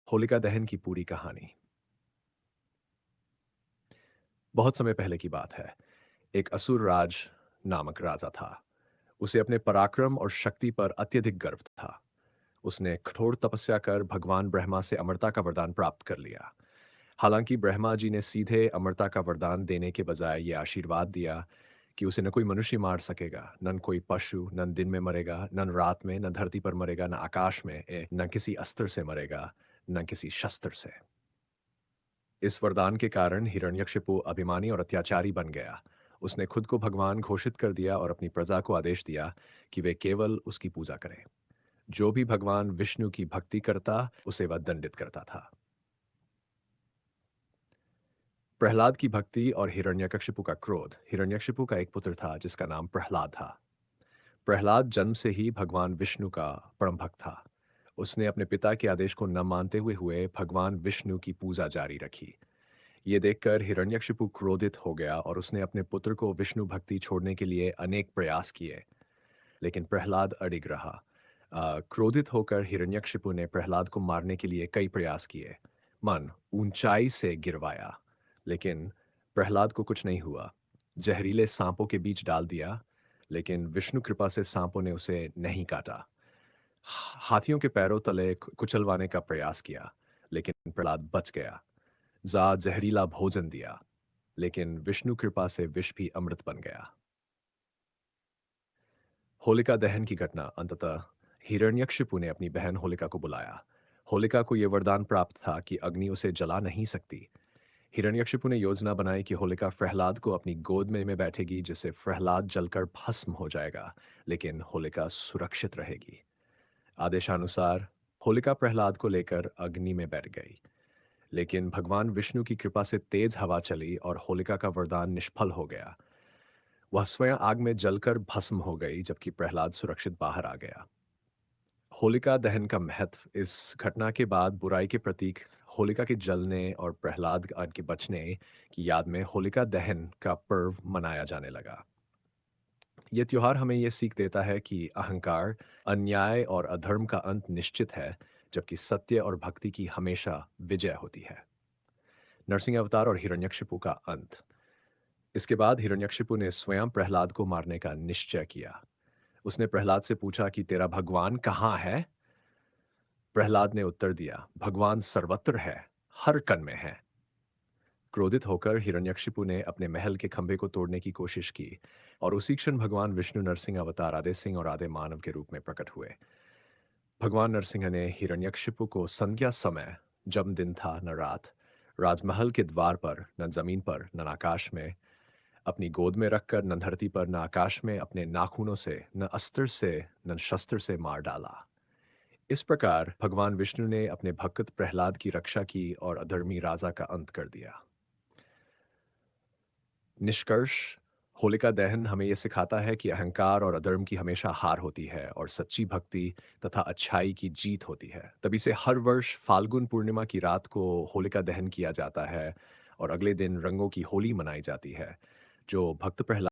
होलिका दहन की पूरी कहानी। बहुत समय पहले की बात है। एक असुर राज नामक राजा था। उसे अपने पराक्रम और शक्ति पर अत्यधिक गर्व था। उसने कठोर तपस्या कर भगवान ब्रह्मा से अमरता का वरदान प्राप्त कर लिया। हालांकि ब्रह्मा जी ने सीधे अमरता का वरदान देने के बजाय यह आशीर्वाद दिया कि उसे न कोई मनुष्य मार सकेगा, न कोई पशु, न दिन में मरेगा, न रात में, न धरती पर मरेगा, न आकाश में, न किसी अस्त्र से मरेगा, न किसी शस्त्र से। इस वरदान के कारण हिरण्यकशिपु अभिमानी और अत्याचारी बन गया। उसने खुद को भगवान घोषित कर दिया और अपनी प्रजा को आदेश दिया कि वे केवल उसकी पूजा करें। जो भी भगवान विष्णु की भक्ति करता, उसे वह दंडित करता था। प्रहलाद की भक्ति और हिरण्यकशिपु का क्रोध। हिरण्यकशिपु का एक पुत्र था जिसका नाम प्रहलाद था। प्रहलाद जन्म से ही भगवान विष्णु का परम भक्त था। उसने अपने पिता के आदेश को न मानते हुए भगवान विष्णु की पूजा जारी रखी। ये देखकर हिरण्यकशिपु क्रोधित हो गया और उसने अपने पुत्र को विष्णु भक्ति छोड़ने के लिए अनेक प्रयास किए, लेकिन प्रहलाद अडिग रहा। क्रोधित होकर हिरण्यकशिपु ने प्रहलाद को मारने के लिए कई प्रयास किए, मन ऊंचाई से गिरवाया, लेकिन प्रहलाद को कुछ नहीं हुआ। जहरीले सांपों के बीच डाल दिया, लेकिन विष्णु कृपा से सांपों ने उसे नहीं काटा। हाथियों के पैरों तले कुचलवाने का प्रयास किया, लेकिन प्रहलाद बच गया। जा जहरीला भोजन दिया, लेकिन विष्णु कृपा से विष भी अमृत बन गया। होलिका दहन की घटना। अंततः हिरण्यकशिपु ने अपनी बहन होलिका को बुलाया। होलिका को यह वरदान प्राप्त था कि अग्नि उसे जला नहीं सकती। हिरण्यकशिपु ने योजना बनाई कि होलिका प्रहलाद को अपनी गोद में बैठेगी, जिससे प्रहलाद जलकर भस्म हो जाएगा, लेकिन होलिका सुरक्षित रहेगी। आदेशानुसार होलिका प्रहलाद को लेकर अग्नि में बैठ गई, लेकिन भगवान विष्णु की कृपा से तेज हवा चली और होलिका का वरदान निष्फल हो गया। वह स्वयं आग में जलकर भस्म हो गई, जबकि प्रहलाद सुरक्षित बाहर आ गया। होलिका दहन का महत्व। इस घटना के बाद बुराई के प्रतीक होलिका के जलने और प्रहलाद के बचने की याद में होलिका दहन का पर्व मनाया जाने लगा। यह त्योहार हमें यह सीख देता है कि अहंकार, अन्याय और अधर्म का अंत निश्चित है, जबकि सत्य और भक्ति की हमेशा विजय होती है। नरसिंह अवतार और हिरण्यकशिपु का अंत। इसके बाद हिरण्यकशिपु ने स्वयं प्रहलाद को मारने का निश्चय किया। उसने प्रहलाद से पूछा कि तेरा भगवान कहाँ है? प्रहलाद ने उत्तर दिया, भगवान सर्वत्र है, हर कण में है। क्रोधित होकर हिरण्यकशिपु ने अपने महल के खंभे को तोड़ने की कोशिश की, और उसी क्षण भगवान विष्णु नरसिंह अवतार आधे सिंह और आधे मानव के रूप में प्रकट हुए। भगवान नरसिंह ने हिरण्यकशिपु को संध्या समय, जब दिन था न रात, राजमहल के द्वार पर, न जमीन पर, न आकाश में, अपनी गोद में रखकर न धरती पर न आकाश में अपने नाखूनों से, न अस्त्र से, न शस्त्र से मार डाला। इस प्रकार भगवान विष्णु ने अपने भक्त प्रहलाद की रक्षा की और अधर्मी राजा का अंत कर दिया। निष्कर्ष। होलिका दहन हमें यह सिखाता है कि अहंकार और अधर्म की हमेशा हार होती है और सच्ची भक्ति तथा अच्छाई की जीत होती है। तभी से हर वर्ष फाल्गुन पूर्णिमा की रात को होलिका दहन किया जाता है और अगले दिन रंगों की होली मनाई जाती है। जो भक्त प्रहलाद